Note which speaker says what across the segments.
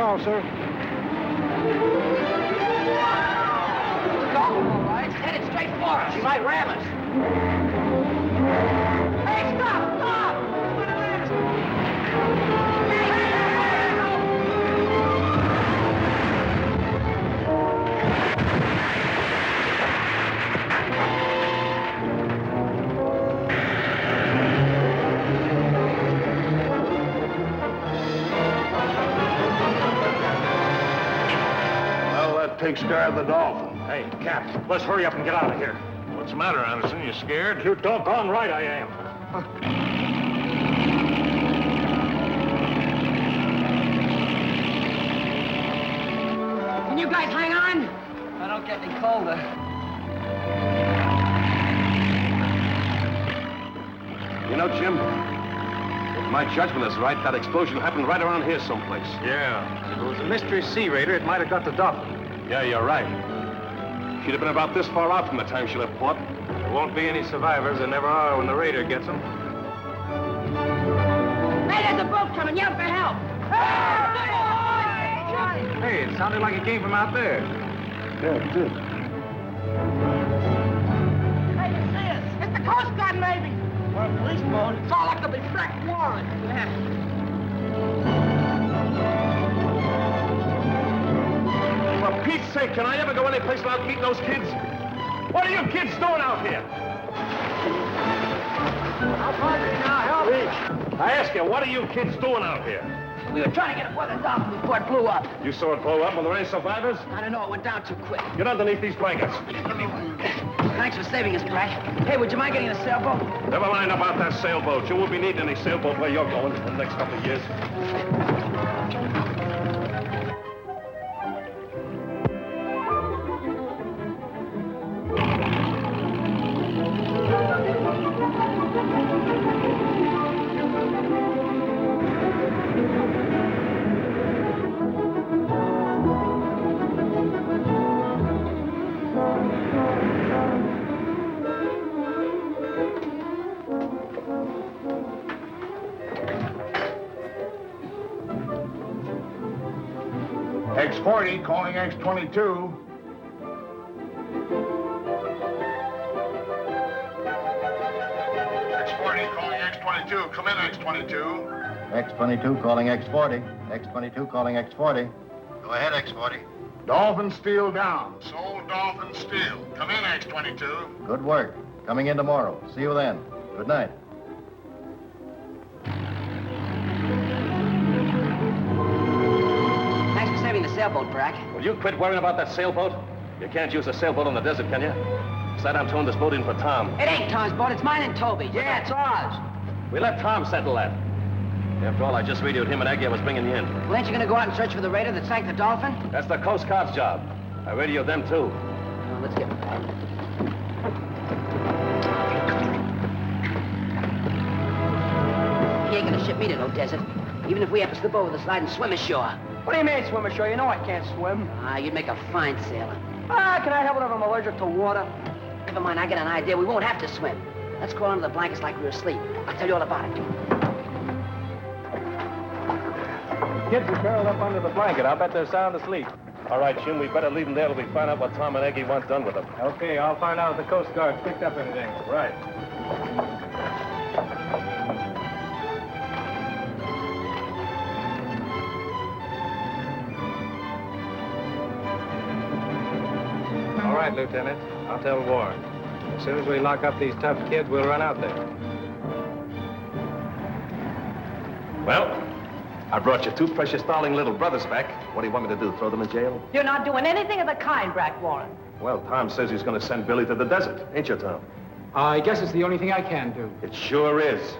Speaker 1: all, sir.
Speaker 2: Dolphin, all right. It's headed straight for us. She might ram us. Hey, stop! Stop!
Speaker 3: Well, that takes care of the Dolphin.
Speaker 1: Hey, Cap, let's hurry up and get out of here.
Speaker 3: What's the matter, Anderson? You scared?
Speaker 1: You're doggone right I am.
Speaker 2: Can you guys hang on? I don't get any colder.
Speaker 4: You know, Jim, if my judgment is right, that explosion happened right around here someplace.
Speaker 3: Yeah.
Speaker 1: If it was a mystery sea raider, it might have got the Dolphin.
Speaker 4: Yeah, you're right. She'd have been about this far out from the time she left port.
Speaker 1: There won't be any survivors. There never are when the raider gets them.
Speaker 2: Hey, there's a boat coming. Yell for help.
Speaker 1: Hey, it sounded like it came from out there.
Speaker 3: Yeah, it did.
Speaker 2: Hey, you see us? It's the Coast Guard, maybe. Or a police boat. It's all like to be Brack Warren. Yeah.
Speaker 4: For Pete's sake, can I ever go any place without meeting those kids? What are you kids doing out here?
Speaker 2: I'll find you now. Help me.
Speaker 4: I ask you, what are you kids doing out here?
Speaker 2: We were trying to get aboard the Dolphin before it blew up.
Speaker 4: You saw it blow up? Were there any survivors?
Speaker 2: I don't know. It went down too quick.
Speaker 4: Get underneath these blankets.
Speaker 2: Thanks for saving us, Brack. Hey, would you mind getting a sailboat?
Speaker 4: Never mind about that sailboat. You won't be needing any sailboat where you're going in the next couple of years.
Speaker 3: X-40 calling X-22. X-40 calling X-22. Come in, X-22.
Speaker 5: X-22 calling X-40. X-22 calling X-40. Go ahead, X-40.
Speaker 3: Dolphin steel down. Sold Dolphin steel. Come in, X-22.
Speaker 5: Good work. Coming in tomorrow. See you then. Good night.
Speaker 2: Thanks for saving the sailboat, Brack.
Speaker 4: Will you quit worrying about that sailboat? You can't use a sailboat on the desert, can you? Besides, I'm towing this boat in for Tom.
Speaker 2: It ain't Tom's boat. It's mine and Toby. Yeah, it's ours.
Speaker 4: We let Tom settle that. After all, I just radioed him and Aggie I was bringing you in.
Speaker 2: Well, ain't you gonna go out and search for the raider that sank the Dolphin?
Speaker 4: That's the Coast Guard's job. I radioed them, too.
Speaker 2: Well, let's get... He ain't gonna ship me to no desert. Even if we have to slip over the slide and swim ashore.
Speaker 6: What do you mean, swim ashore? You know I can't swim.
Speaker 2: Ah, you'd make a fine sailor.
Speaker 6: Can I help it if I'm allergic to water?
Speaker 2: Never mind, I got an idea. We won't have to swim. Let's crawl under the blankets like we were asleep. I'll tell you all about it.
Speaker 1: Kids are curled up under the blanket. I'll bet they're sound asleep.
Speaker 4: All right, Jim, we better leave them there till we find out what Tom and Aggie want done with them.
Speaker 1: Okay, I'll find out if the Coast Guard picked up anything.
Speaker 4: Right.
Speaker 1: All right, Lieutenant. I'll tell Warren. As soon as we lock up these tough kids, we'll run out there.
Speaker 4: Well, I brought your two precious darling little brothers back. What do you want me to do, throw them in jail?
Speaker 7: You're not doing anything of the kind, Brack Warren.
Speaker 4: Well, Tom says he's going to send Billy to the desert. Ain't you, Tom?
Speaker 6: I guess it's the only thing I can do.
Speaker 4: It sure is.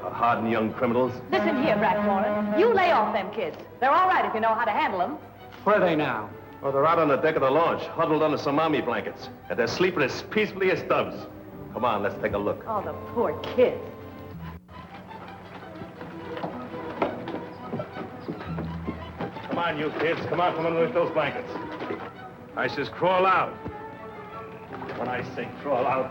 Speaker 4: The hardened young criminals.
Speaker 7: Listen here, Brack Warren. You lay off them kids. They're all right if you know how to handle them.
Speaker 6: Where are they now?
Speaker 4: Oh, they're out on the deck of the launch, huddled under some army blankets. And they're sleeping as peacefully as doves. Come on, let's take a look.
Speaker 7: Oh, the poor kids.
Speaker 4: Come on, you kids. Come out from underneath those blankets. I says crawl out. When I say crawl out.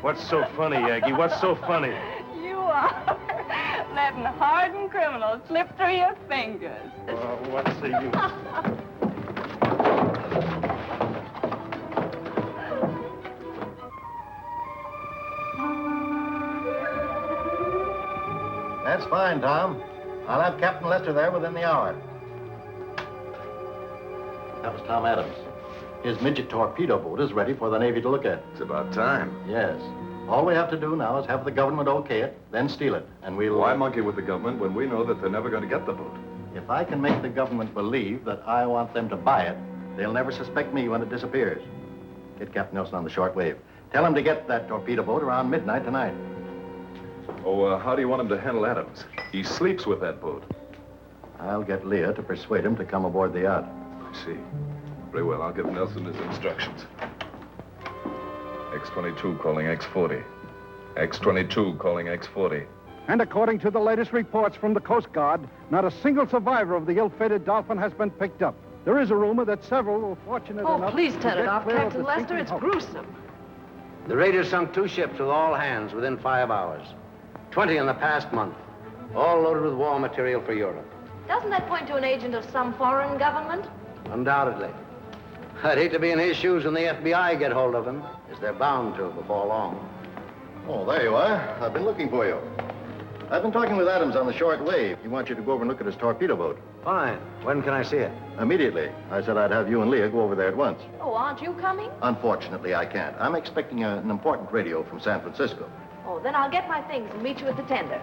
Speaker 4: What's so funny, Aggie? What's so funny?
Speaker 7: You are.
Speaker 8: letting hardened criminals slip through your fingers.
Speaker 4: What's the use?
Speaker 5: That's fine, Tom. I'll have Captain Lester there within the hour. That was Tom Adams. His midget torpedo boat is ready for the Navy to look at.
Speaker 9: It's about time.
Speaker 5: Yes. All we have to do now is have the government okay it, then steal it, and we'll...
Speaker 9: Why monkey with the government when we know that they're never going to get the boat?
Speaker 5: If I can make the government believe that I want them to buy it, they'll never suspect me when it disappears. Get Captain Nelson on the shortwave. Tell him to get that torpedo boat around midnight tonight.
Speaker 9: Oh, how do you want him to handle Adams? He sleeps with that boat.
Speaker 5: I'll get Leah to persuade him to come aboard the yacht.
Speaker 9: I see. Very well, I'll give Nelson his instructions. X-22 calling X-40. X-22 calling X-40.
Speaker 10: And according to the latest reports from the Coast Guard, not a single survivor of the ill-fated Dolphin has been picked up. There is a rumor that several were fortunate enough...
Speaker 7: Oh, please turn
Speaker 10: to
Speaker 7: it
Speaker 10: get
Speaker 7: off,
Speaker 10: clear of
Speaker 7: Captain
Speaker 10: the
Speaker 7: Lester.
Speaker 10: sinking
Speaker 7: It's
Speaker 10: hulk.
Speaker 7: gruesome.
Speaker 11: The raiders sunk 2 ships with all hands within 5 hours. 20 in the past month. All loaded with war material for Europe.
Speaker 7: Doesn't that point to an agent of some foreign government?
Speaker 11: Undoubtedly. I'd hate to be in his shoes when the FBI get hold of him, as they're bound to before long.
Speaker 5: Oh, there you are. I've been looking for you. I've been talking with Adams on the shortwave. He wants you to go over and look at his torpedo boat.
Speaker 11: Fine. When can I see it?
Speaker 5: Immediately. I said I'd have you and Leah go over there at once.
Speaker 7: Oh, aren't you coming?
Speaker 5: Unfortunately, I can't. I'm expecting an important radio from San Francisco.
Speaker 7: Oh, then I'll get my things and meet you at the tender.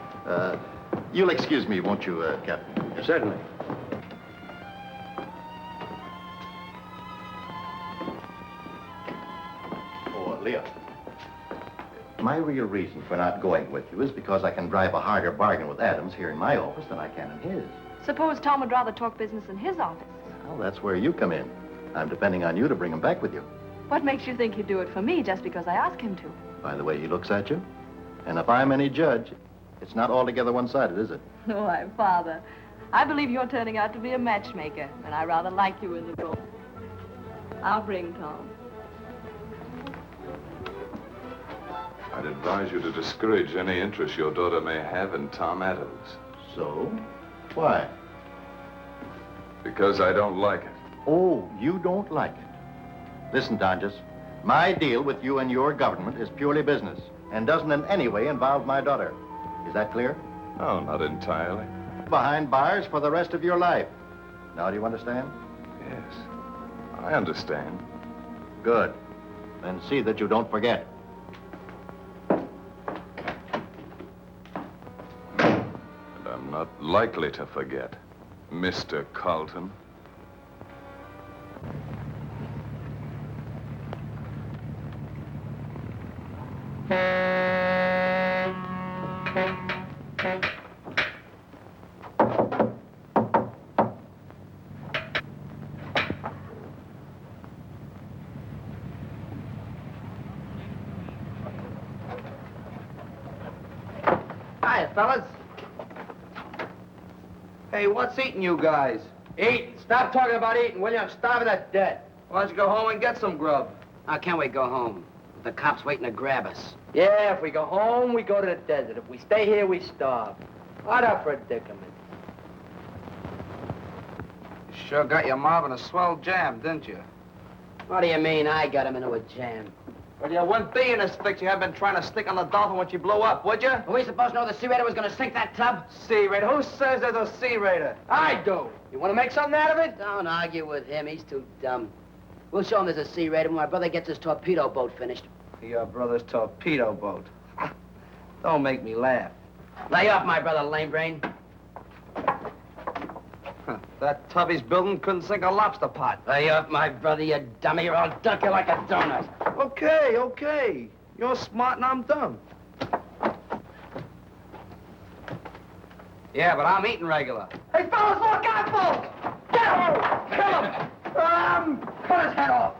Speaker 5: You'll excuse me, won't you, Captain?
Speaker 11: Certainly.
Speaker 5: Oh, Leah. My real reason for not going with you is because I can drive a harder bargain with Adams here in my office than I can in his.
Speaker 7: Suppose Tom would rather talk business in his office.
Speaker 5: Well, that's where you come in. I'm depending on you to bring him back with you.
Speaker 7: What makes you think he'd do it for me just because I ask him to?
Speaker 5: By the way he looks at you. And if I'm any judge, it's not altogether one-sided, is it?
Speaker 7: Why, Father, I believe you're turning out to be a matchmaker, and I rather like you in the role. I'll bring Tom.
Speaker 9: I'd advise you to discourage any interest your daughter may have in Tom Adams.
Speaker 5: So? Why?
Speaker 9: Because I don't like it.
Speaker 5: Oh, you don't like it. Listen, Tonjes, my deal with you and your government is purely business and doesn't in any way involve my daughter. Is that clear?
Speaker 9: No, not entirely.
Speaker 5: Behind bars for the rest of your life. Now, do you understand?
Speaker 9: Yes, I understand.
Speaker 5: Good. Then see that you don't forget.
Speaker 9: And I'm not likely to forget, Mr. Carlton.
Speaker 6: Hiya, fellas. Hey, what's eating you guys? Eat? Stop talking about eating, will you? I'm starving to death. Why don't you go home and get some grub?
Speaker 12: How can we go home? The cops waiting to grab us.
Speaker 6: Yeah, if we go home, we go to the desert. If we stay here, we starve. What a predicament.
Speaker 12: You sure got your mob in a swell jam, didn't you? What do you mean I got him into a jam?
Speaker 6: Well, you wouldn't be in this fix you have been trying to stick on the Dolphin when you blew up, would you?
Speaker 12: Are we supposed to know the Sea Raider was going to sink that tub?
Speaker 6: Sea Raider? Who says there's a Sea Raider? I do. You want to make something out of it?
Speaker 12: Don't argue with him. He's too dumb. We'll show him there's a Sea Raider when my brother gets his torpedo boat finished.
Speaker 6: Your brother's torpedo boat. Don't make me laugh.
Speaker 12: Lay off, my brother, lame brain.
Speaker 6: That tub he's building couldn't sink a lobster pot.
Speaker 12: Lay off, my brother, you dummy, or I'll dunk you like a donut.
Speaker 6: Okay, okay. You're smart and I'm dumb. Yeah, but I'm eating regular. Hey, fellas, look out, folks! Get him! Kill him! Cut his head off.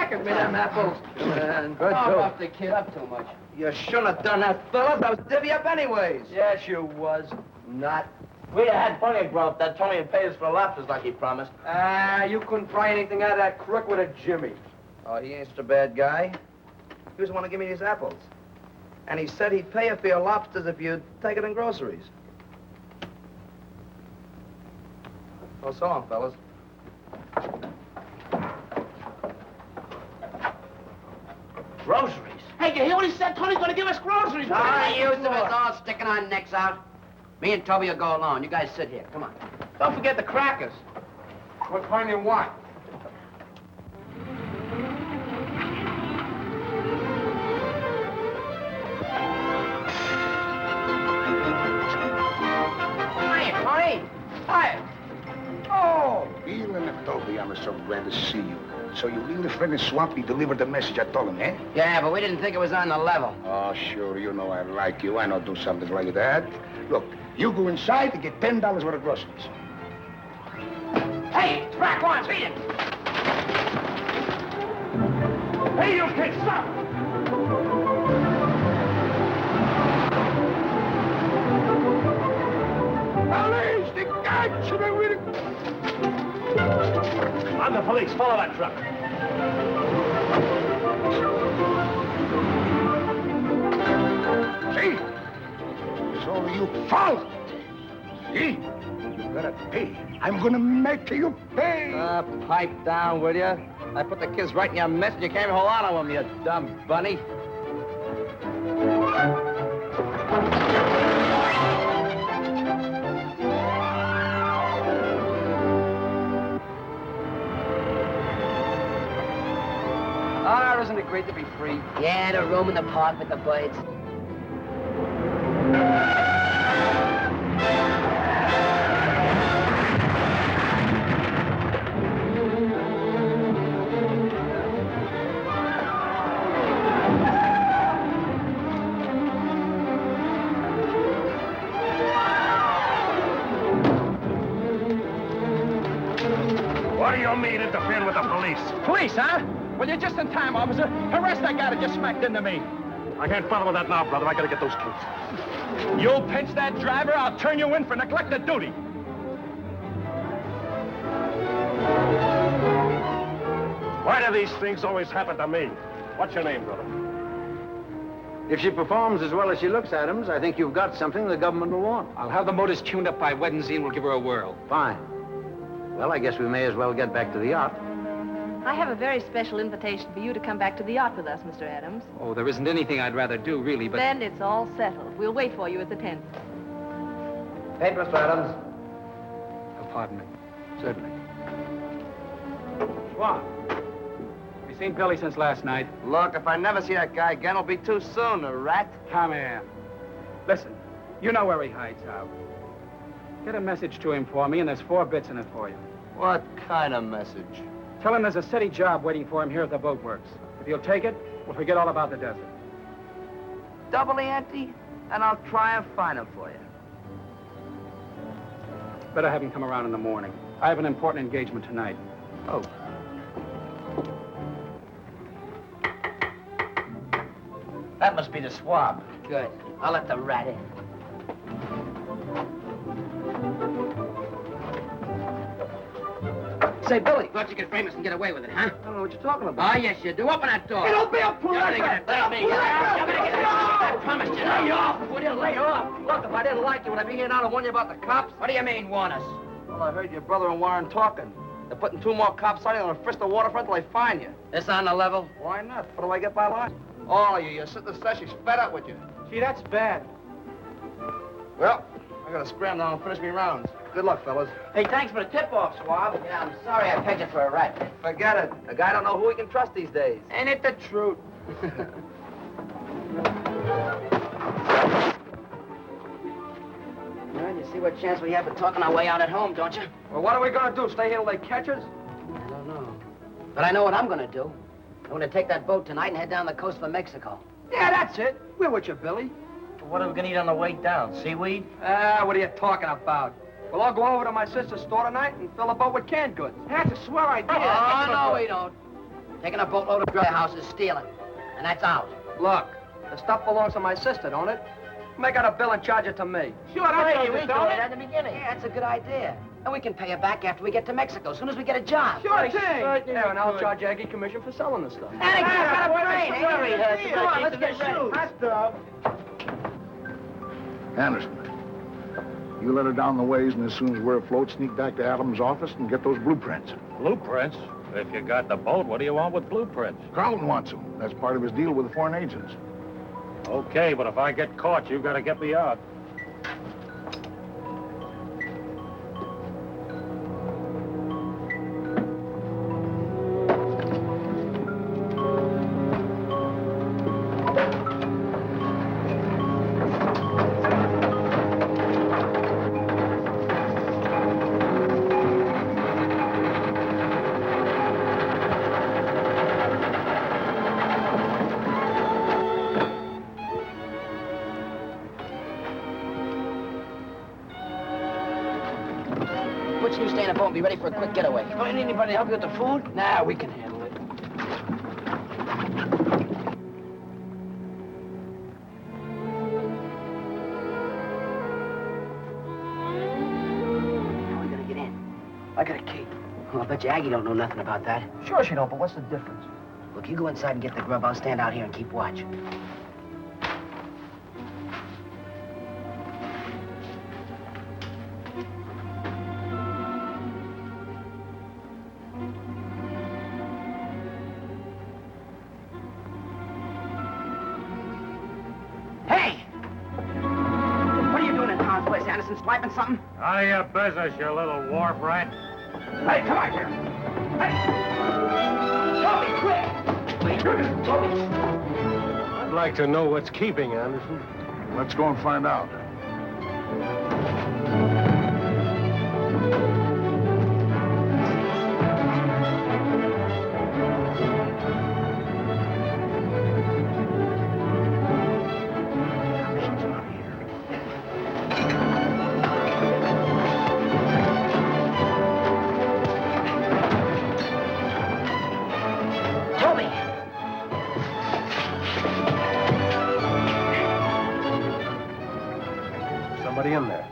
Speaker 6: Give me them apples.
Speaker 12: Good, off the kid up too much.
Speaker 6: You shouldn't have done that, fellas. I was divvy up anyways. Yes, you was. Not. We'd have had plenty of grub if that Tony had paid us for the lobsters like he promised. You couldn't pry anything out of that crook with a jimmy. Oh, he ain't such a bad guy. He was the one to give me these apples. And he said he'd pay you for your lobsters if you'd take it in groceries. Oh, so long, fellas.
Speaker 12: Groceries? Hey, you hear what he said? Tony's gonna give us groceries.
Speaker 11: All right, you two is all sticking our necks out. Me and Toby will go along. You guys sit here. Come on.
Speaker 12: Don't forget the crackers.
Speaker 3: What kind do you want?
Speaker 12: Hiya, Tony. Hiya.
Speaker 3: Oh, Bill and Toby, I'm so glad to see you. So your little friend in Swampy delivered the message I told him, eh?
Speaker 11: Yeah, but we didn't think it was on the level.
Speaker 3: Oh, sure, you know I like you. I don't do something like that. Look, you go inside to get $10 worth of groceries.
Speaker 12: Hey, it's Brack wants. Beat him.
Speaker 4: Hey, you kids, stop!
Speaker 3: Police, they got you, they will.
Speaker 4: I'm the police. Follow that truck.
Speaker 3: See? So you fault. See? You gotta pay. I'm gonna make you pay.
Speaker 6: Pipe down, will you? I put the kids right in your mess and you can't even hold on to them, you dumb bunny. Ah, isn't it great to be free?
Speaker 11: Yeah, the room in the park with the birds.
Speaker 4: What do you mean interfering with the police?
Speaker 6: Police, huh? Well, you're just in time, officer. Arrest that guy that just smacked into me.
Speaker 4: I can't bother with that now, brother. I gotta get those kids.
Speaker 6: You'll pinch that driver, I'll turn you in for neglect of duty.
Speaker 4: Why do these things always happen to me? What's your name, brother?
Speaker 11: If she performs as well as she looks, Adams, I think you've got something the government will want.
Speaker 12: I'll have the motors tuned up by Wednesday and we'll give her a whirl.
Speaker 11: Fine. Well, I guess we may as well get back to the yacht.
Speaker 7: I have a very special invitation for you to come back to the yacht with us, Mr. Adams.
Speaker 12: Oh, there isn't anything I'd rather do, really, but...
Speaker 7: Then it's all settled. We'll wait for you at the tent.
Speaker 6: Hey, Mr. Adams.
Speaker 12: pardon me.
Speaker 6: Certainly.
Speaker 12: Swab. You seen Billy since last night?
Speaker 6: Look, if I never see that guy again, it'll be too soon, the rat.
Speaker 12: Come here. Listen, you know where he hides out. Get a message to him for me, and there's 4 bits in it for you.
Speaker 6: What kind of message?
Speaker 12: Tell him there's a city job waiting for him here at the boat works. If he'll take it, we'll forget all about the desert.
Speaker 6: Double the ante, and I'll try and find him for you.
Speaker 12: Better have him come around in the morning. I have an important engagement tonight.
Speaker 6: Oh. That must be the Swab.
Speaker 11: Good. I'll let the rat in.
Speaker 6: Say, Billy.
Speaker 11: Thought you could frame us and get away with it, huh?
Speaker 6: I don't know what you're talking about.
Speaker 11: Oh, yes, you do. Open that door.
Speaker 6: It'll be a pull.
Speaker 11: You're gonna get it. Take me. You're gonna get it. I promised you.
Speaker 6: Lay off. Would you lay off? Look, if I didn't like you, would I be here now to warn you about the cops?
Speaker 11: What do you mean, warn us?
Speaker 6: Well, I heard your brother and Warren talking. They're putting 2 more cops on you and frisk the waterfront till they find you.
Speaker 11: This on the level?
Speaker 6: Why not? What do I get by line? All of you. You're sitting there, she's fed up with you.
Speaker 12: Gee, that's bad.
Speaker 6: Well, I gotta scram down and finish me rounds. Good luck, fellas.
Speaker 11: Hey, thanks for the tip-off, Swab. Yeah, I'm sorry I pegged you for a rat.
Speaker 6: Forget it. A guy don't know who he can trust these days.
Speaker 11: Ain't it the truth? Well, you see what chance we have of talking our way out at home, don't you?
Speaker 6: Well, what are we gonna do? Stay here till they catch us?
Speaker 11: I don't know. But I know what I'm gonna do. I'm gonna take that boat tonight and head down the coast for Mexico.
Speaker 6: Yeah, that's it. We're with you, Billy.
Speaker 11: What are we gonna eat on the way down? Seaweed?
Speaker 6: What are you talking about? Well, I'll go over to my sister's store tonight and fill the boat with canned goods.
Speaker 12: That's a swell idea.
Speaker 11: Oh, no, we don't. Taking a boatload of dry houses, stealing. And that's out.
Speaker 6: Look, the stuff belongs to my sister, don't it? Make out a bill and charge it to me.
Speaker 12: Sure, that's
Speaker 11: we do it at the beginning. Yeah, that's a good idea. And we can pay her back after we get to Mexico, as soon as we get a job.
Speaker 6: Sure thing. Yeah, and I'll charge Aggie commission for selling the stuff.
Speaker 11: Aggie, got a brain.
Speaker 6: Come on, let's get ready.
Speaker 3: Anderson, You let her down the ways, and as soon as we're afloat, sneak back to Adams' office and get those blueprints.
Speaker 1: Blueprints? If you got the boat, what do you want with blueprints?
Speaker 3: Carlton wants them. That's part of his deal with the foreign agents.
Speaker 1: Okay, but if I get caught, you gotta get me out.
Speaker 6: You stay in the boat and be ready for a quick getaway. Don't need anybody to help you with the food? Nah, we can handle it. How are we gonna get in? I got a key. Well, I bet you Aggie don't know nothing about that.
Speaker 2: Sure she don't, but what's the difference?
Speaker 6: Look, you go inside and get the grub. I'll stand out here and keep watch. Swiping something?
Speaker 1: Out of your business, you little wharf rat.
Speaker 2: Hey, come on here. Hey! Toby, quick! Toby!
Speaker 10: I'd like to know what's keeping Anderson.
Speaker 3: Let's go and find out.
Speaker 10: Somebody in there.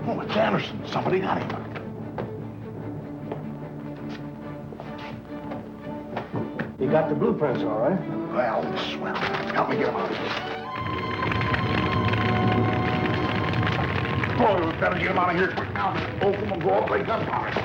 Speaker 3: Oh, it's Anderson. Somebody got him.
Speaker 10: You got the blueprints, all right?
Speaker 3: Well, swell. Help me get him out of here. Boy, we better get him out of here quick now. Both of them will go up like gunpowder.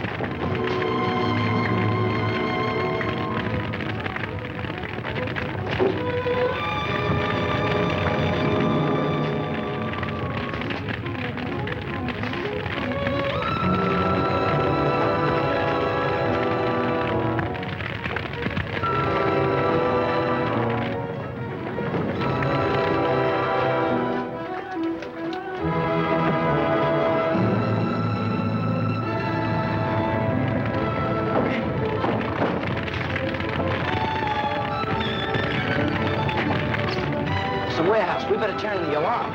Speaker 6: Warehouse. We better turn the alarm.